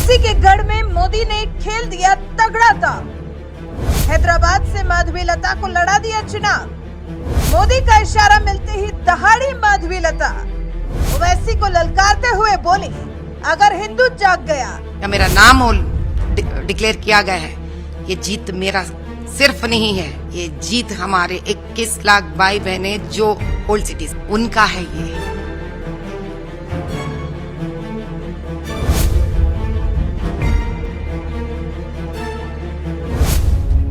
ओवैसी के गढ़ में मोदी ने खेल दिया तगड़ा दांव। हैदराबाद से माधवी लता को लड़ा दिया चुनाव। मोदी का इशारा मिलते ही दहाड़ी माधवी लता ओवैसी को ललकारते हुए बोली, अगर हिंदू जाग गया या मेरा नाम डिक्लेयर किया गया है, ये जीत मेरा सिर्फ नहीं है, ये जीत हमारे 21 लाख भाई बहने जो ओल्ड सिटीज उनका है। ये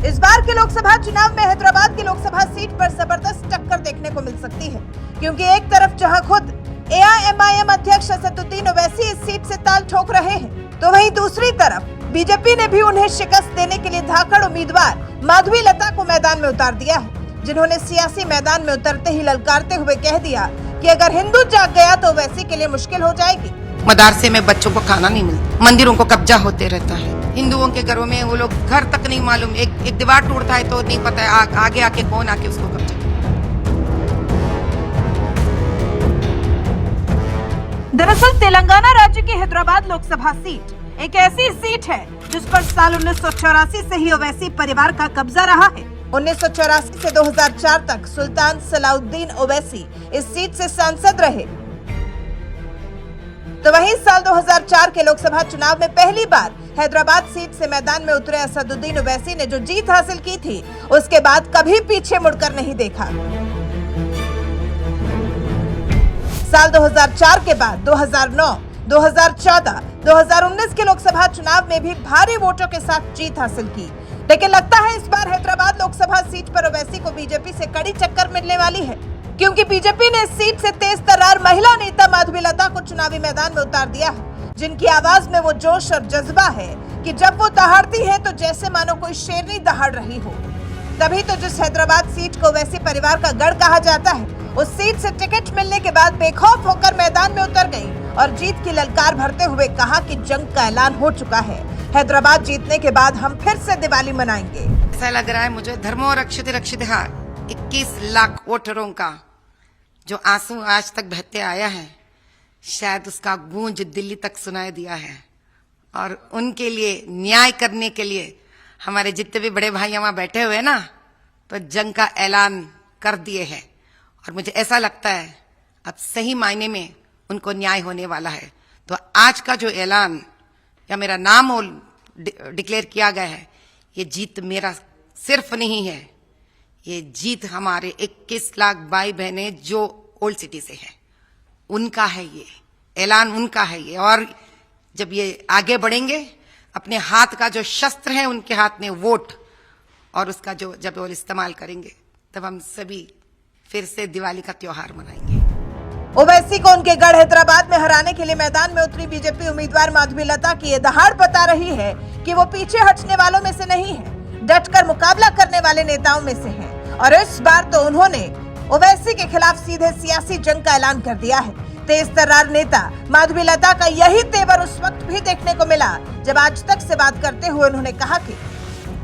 इस बार के लोकसभा चुनाव में हैदराबाद की लोकसभा सीट पर जबरदस्त टक्कर देखने को मिल सकती है, क्योंकि एक तरफ जहां खुद एआईएमआईएम अध्यक्ष असदुद्दीन ओवैसी इस सीट से ताल ठोक रहे हैं, तो वहीं दूसरी तरफ बीजेपी ने भी उन्हें शिकस्त देने के लिए धाकड़ उम्मीदवार माधवी लता को मैदान में उतार दिया है, जिन्होंने सियासी मैदान में उतरते ही ललकारते हुए कह दिया कि अगर हिंदू जाग गया तो ओवैसी के लिए मुश्किल हो जाएगी। मदरसे में बच्चों को खाना नहीं मिलता, मंदिरों को कब्जा होते रहता है, हिंदुओं के घरों में वो लोग घर तक नहीं मालूम, एक दीवार टूटता है तो नहीं पता है आगे आके कौन आके उसको कब्जा। दरअसल तेलंगाना राज्य की हैदराबाद लोकसभा सीट एक ऐसी सीट है जिस पर साल 1984 से ही ओवैसी परिवार का कब्जा रहा है। 1984 से 2004 तक सुल्तान सलाउद्दीन ओवैसी इस सीट से सांसद रहे। तो वहीं साल 2004 के लोकसभा चुनाव में पहली बार हैदराबाद सीट से मैदान में उतरे असदुद्दीन ओवैसी ने जो जीत हासिल की थी, उसके बाद कभी पीछे मुड़कर नहीं देखा। साल 2004 के बाद 2009, 2014, 2019 के लोकसभा चुनाव में भी भारी वोटों के साथ जीत हासिल की, लेकिन लगता है इस बार हैदराबाद लोकसभा सीट पर ओवैसी को बीजेपी से कड़ी टक्कर मिलने वाली है, क्योंकि बीजेपी ने इस सीट से तेज तर्रार महिला नेता माधवी लता को चुनावी मैदान में उतार दिया है, जिनकी आवाज में वो जोश और जज्बा है कि जब वो दहाड़ती है तो जैसे मानो कोई शेरनी दहाड़ रही हो। तभी तो जिस हैदराबाद सीट को ओवैसी परिवार का गढ़ कहा जाता है, उस सीट से टिकट मिलने के बाद बेखौफ होकर मैदान में उतर गई और जीत की ललकार भरते हुए कहा कि जंग का ऐलान हो चुका है, हैदराबाद जीतने के बाद हम फिर से दिवाली मनाएंगे। ऐसा लग रहा है मुझे धर्मो रक्षित रक्षित 21 लाख वोटरों का जो आंसू आज तक बहते आया है, शायद उसका गूंज दिल्ली तक सुनाई दिया है, और उनके लिए न्याय करने के लिए हमारे जितने भी बड़े भाई वहां बैठे हुए ना, तो जंग का ऐलान कर दिए हैं। और मुझे ऐसा लगता है अब सही मायने में उनको न्याय होने वाला है। तो आज का जो ऐलान या मेरा नाम डिक्लेयर किया गया है, ये जीत मेरा सिर्फ नहीं है, ये जीत हमारे 21 लाख भाई बहने जो ओल्ड सिटी से है उनका है, ये ऐलान उनका है ये। और जब ये आगे बढ़ेंगे, अपने हाथ का जो शस्त्र है उनके हाथ में वोट, और उसका जो जब वो इस्तेमाल करेंगे, तब हम सभी फिर से दिवाली का त्योहार मनाएंगे। ओवैसी को उनके गढ़ हैदराबाद में हराने के लिए मैदान में उतरी बीजेपी उम्मीदवार माधवी लता की ये दहाड़ बता रही है कि वो पीछे हटने वालों में से नहीं है, डटकर मुकाबला करने वाले नेताओं में से है। और इस बार तो उन्होंने ओवैसी के खिलाफ सीधे सियासी जंग का ऐलान कर दिया है। तेज तर्रार नेता माधवी लता का यही तेवर उस वक्त भी देखने को मिला जब आज तक से बात करते हुए उन्होंने कहा कि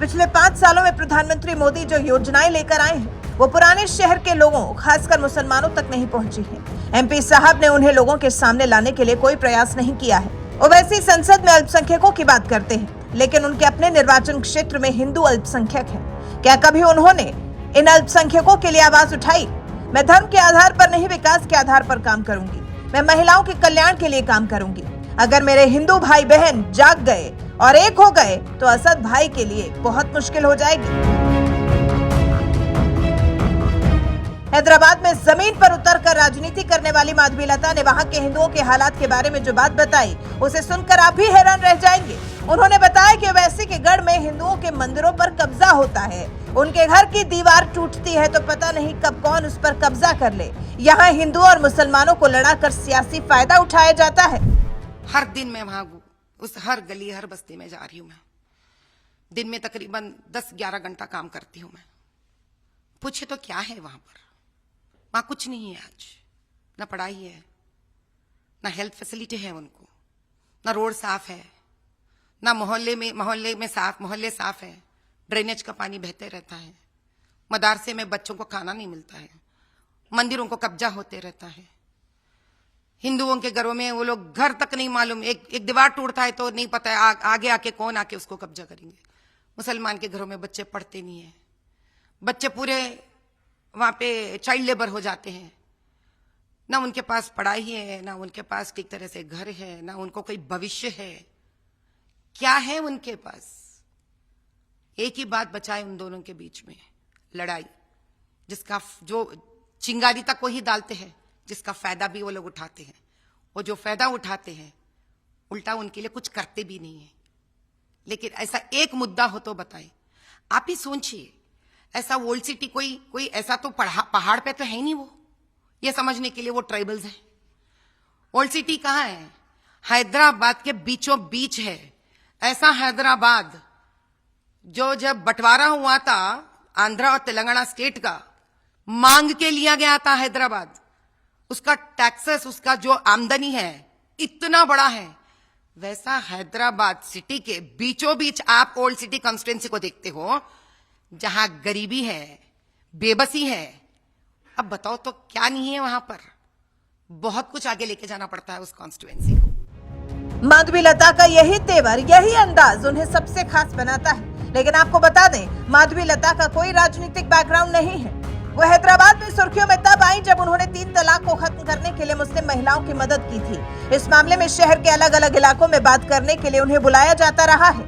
पिछले 5 सालों में प्रधानमंत्री मोदी जो योजनाएं लेकर आए हैं, वो पुराने शहर के लोगों, खासकर मुसलमानों तक नहीं पहुंची है। एमपी साहब ने उन्हें लोगों के सामने लाने के लिए कोई प्रयास नहीं किया है। ओवैसी संसद में अल्पसंख्यकों की बात करते हैं, लेकिन उनके अपने निर्वाचन क्षेत्र में हिंदू अल्पसंख्यक हैं। क्या कभी उन्होंने इन अल्पसंख्यकों के लिए आवाज उठाई? मैं धर्म के आधार पर नहीं, विकास के आधार पर काम करूंगी। मैं महिलाओं के कल्याण के लिए काम करूंगी। अगर मेरे हिंदू भाई बहन जाग गए और एक हो गए तो असद भाई के लिए बहुत मुश्किल हो जाएगी। हैदराबाद में जमीन पर उतरकर राजनीति करने वाली माधवी लता ने वहां के हिंदुओं के हालात के बारे में जो बात बताई, उसे सुनकर आप भी हैरान रह जाएंगे। उन्होंने बताया कि ओवैसी के गढ़ में हिंदुओं के मंदिरों पर कब्जा होता है, उनके घर की दीवार टूटती है तो पता नहीं कब कौन उस पर कब्जा कर ले। यहाँ हिंदुओं और मुसलमानों को लड़ाकर सियासी फायदा उठाया जाता है। हर दिन मैं वहां उस हर गली हर बस्ती में जा रही हूं। मैं दिन में तकरीबन 10-11 घंटा काम करती हूं। मैं पूछे तो क्या है वहां पर? वहां कुछ नहीं है आज, ना पढ़ाई है, ना हेल्थ फैसिलिटी है उनको, ना रोड साफ है, ना मोहल्ले साफ है, ड्रेनेज का पानी बहते रहता है, मदरसे में बच्चों को खाना नहीं मिलता है, मंदिरों को कब्जा होते रहता है। हिंदुओं के घरों में वो लोग घर तक नहीं मालूम, एक दीवार टूटता है तो नहीं पता है आगे आके कौन आके उसको कब्जा करेंगे। मुसलमान के घरों में बच्चे पढ़ते नहीं है, बच्चे पूरे वहां पे चाइल्ड लेबर हो जाते हैं। ना उनके पास पढ़ाई है, ना उनके पास ठीक तरह से घर है, ना उनको कोई भविष्य है। क्या है उनके पास? एक ही बात बचा है उन दोनों के बीच में, लड़ाई, जिसका जो चिंगारी तक वही डालते हैं, जिसका फायदा भी वो लोग उठाते हैं। और जो फायदा उठाते हैं उल्टा उनके लिए कुछ करते भी नहीं है। लेकिन ऐसा एक मुद्दा हो तो बताएं। आप ही सोचिए, ऐसा ओल्ड सिटी कोई ऐसा तो पहाड़ पे तो है नहीं। वो ये समझने के लिए वो ट्राइबल्स है। ओल्ड सिटी कहां है? हैदराबाद के बीचों बीच है। ऐसा हैदराबाद जो जब बंटवारा हुआ था आंध्रा और तेलंगाना स्टेट का, मांग के लिया गया था हैदराबाद। उसका टैक्सेस, उसका जो आमदनी है इतना बड़ा है। वैसा हैदराबाद सिटी के बीचों बीच आप ओल्ड सिटी कॉन्स्टिट्यूएंसी को देखते हो, जहां गरीबी है, बेबसी है। अब बताओ तो क्या नहीं है वहां पर? बहुत कुछ आगे लेके जाना पड़ता है उस कॉन्स्टिट्यूएंसी को। माधवीलता का यही तेवर, यही अंदाज उन्हें सबसे खास बनाता है। लेकिन आपको बता दें, माधवीलता का कोई राजनीतिक बैकग्राउंड नहीं है। वो हैदराबाद में सुर्खियों में तब आई जब उन्होंने 3 तलाक को खत्म करने के लिए मुस्लिम महिलाओं की मदद की थी। इस मामले में शहर के अलग अलग इलाकों में बात करने के लिए उन्हें बुलाया जाता रहा है।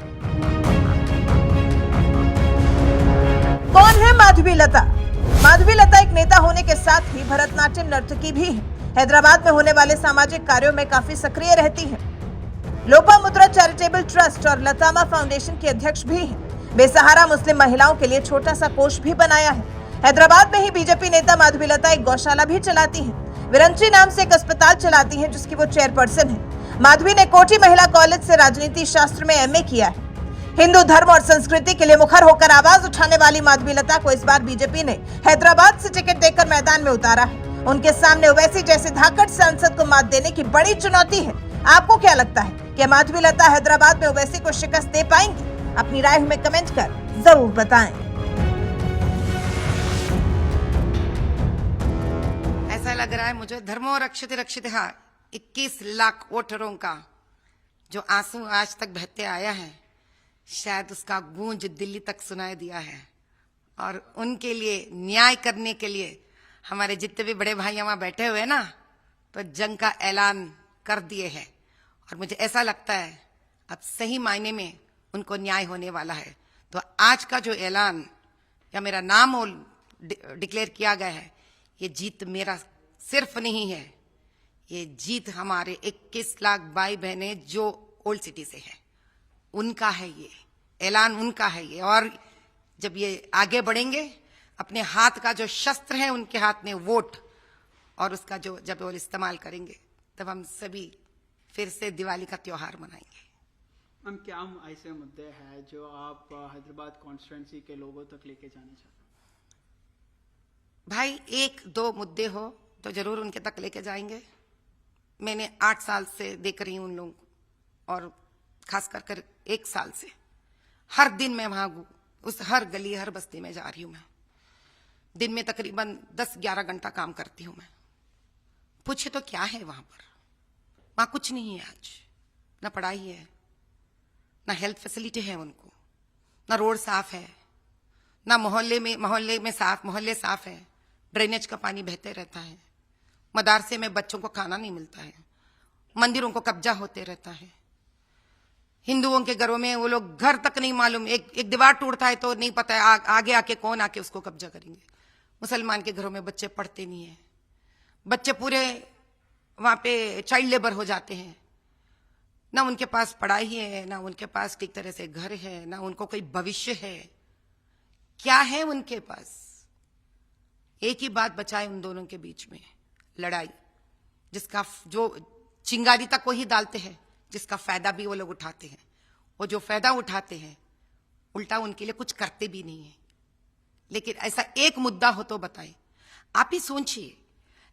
कौन है माधवीलता? माधवीलता एक नेता होने के साथ ही भरतनाट्यम नर्तकी भी है। हैदराबाद में होने वाले सामाजिक कार्यों में काफी सक्रिय रहती है। लोपामुद्रा चैरिटेबल ट्रस्ट और लतामा फाउंडेशन की अध्यक्ष भी है। बेसहारा मुस्लिम महिलाओं के लिए छोटा सा कोष भी बनाया है। हैदराबाद में ही बीजेपी नेता माधवीलता एक गौशाला भी चलाती हैं। विरंची नाम से एक अस्पताल चलाती हैं, जिसकी वो चेयरपर्सन है। माधवी ने कोटी महिला कॉलेज से राजनीति शास्त्र में एमए किया है। हिंदू धर्म और संस्कृति के लिए मुखर होकर आवाज उठाने वाली माधवीलता को इस बार बीजेपी ने हैदराबाद से टिकट देकर मैदान में उतारा है। उनके सामने ओवैसी जैसे धाकड़ सांसद को मात देने की बड़ी चुनौती है। आपको क्या लगता है कि माधवीलता हैदराबाद में ओवैसी को शिकस्त दे पाएंगी? अपनी राय हमें कमेंट कर जरूर बताएं। ऐसा लग रहा है मुझे, धर्मो रक्षते रक्षितः 21 लाख वोटरों का जो आंसू आज तक बहते आया है, शायद उसका गूंज दिल्ली तक सुनाई दिया है। और उनके लिए न्याय करने के लिए हमारे जितने भी बड़े भाई वहां बैठे हुए हैं ना, तो जंग का ऐलान कर दिए हैं। और मुझे ऐसा लगता है अब सही मायने में उनको न्याय होने वाला है। तो आज का जो ऐलान या मेरा नाम डिक्लेयर किया गया है, ये जीत मेरा सिर्फ नहीं है, ये जीत हमारे 21 लाख भाई बहने जो ओल्ड सिटी से है, उनका है। ये ऐलान उनका है ये। और जब ये आगे बढ़ेंगे, अपने हाथ का जो शस्त्र है उनके हाथ में वोट, और उसका जो जब वो इस्तेमाल करेंगे, तब हम सभी फिर से दिवाली का त्योहार मनाएंगे। मैम, क्या हम ऐसे मुद्दे हैं जो आप हैदराबाद कॉन्स्टिट्यूएंसी के लोगों तक लेके जाना चाहते हैं? भाई, 1-2 मुद्दे हो तो जरूर उनके तक लेके जाएंगे। मैंने 8 साल से देख रही हूं उन लोगों को, और खास कर 1 साल से हर दिन मैं वहां उस हर गली हर बस्ती में जा रही हूं। मैं दिन में तकरीबन 10-11 घंटा काम करती हूं। मैं पूछे तो क्या है वहां पर? वहां कुछ नहीं है आज। ना पढ़ाई है, ना हेल्थ फैसिलिटी है उनको, ना रोड साफ है, ना मोहल्ले साफ है। ड्रेनेज का पानी बहते रहता है। मदरसे में बच्चों को खाना नहीं मिलता है। मंदिरों को कब्जा होते रहता है। हिंदुओं के घरों में वो लोग घर तक नहीं मालूम, एक दीवार टूटता है तो नहीं पता है आगे आके कौन आके उसको कब्जा करेंगे। मुसलमान के घरों में बच्चे पढ़ते नहीं है, बच्चे पूरे वहां पे चाइल्ड लेबर हो जाते हैं। ना उनके पास पढ़ाई है, ना उनके पास ठीक तरह से घर है, ना उनको कोई भविष्य है। क्या है उनके पास? एक ही बात बचा है उन दोनों के बीच में, लड़ाई, जिसका जो चिंगारी तक वही डालते हैं, जिसका फायदा भी वो लोग उठाते हैं। और जो फायदा उठाते हैं उल्टा उनके लिए कुछ करते भी नहीं है। लेकिन ऐसा एक मुद्दा हो तो बताएं। आप ही सोचिए,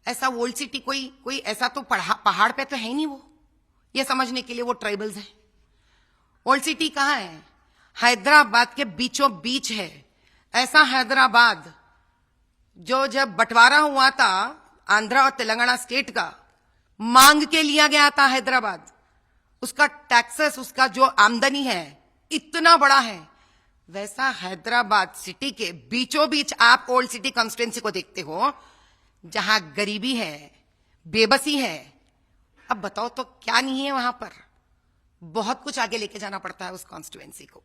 ऐसा ओल्ड सिटी कोई ऐसा तो पहाड़ पे तो है नहीं। वो ये समझने के लिए वो ट्राइबल्स है। ओल्ड सिटी कहां है? हैदराबाद के बीचों बीच है। ऐसा हैदराबाद जो जब बंटवारा हुआ था आंध्रा और तेलंगाना स्टेट का, मांग के लिया गया था हैदराबाद। उसका टैक्सेस, उसका जो आमदनी है इतना बड़ा है। वैसा हैदराबाद सिटी के बीचों बीच आप ओल्ड सिटी कॉन्स्टिट्यूंसी को देखते हो, जहां गरीबी है, बेबसी है। अब बताओ तो क्या नहीं है वहां पर। बहुत कुछ आगे लेके जाना पड़ता है उस कॉन्स्टिट्यूएंसी को।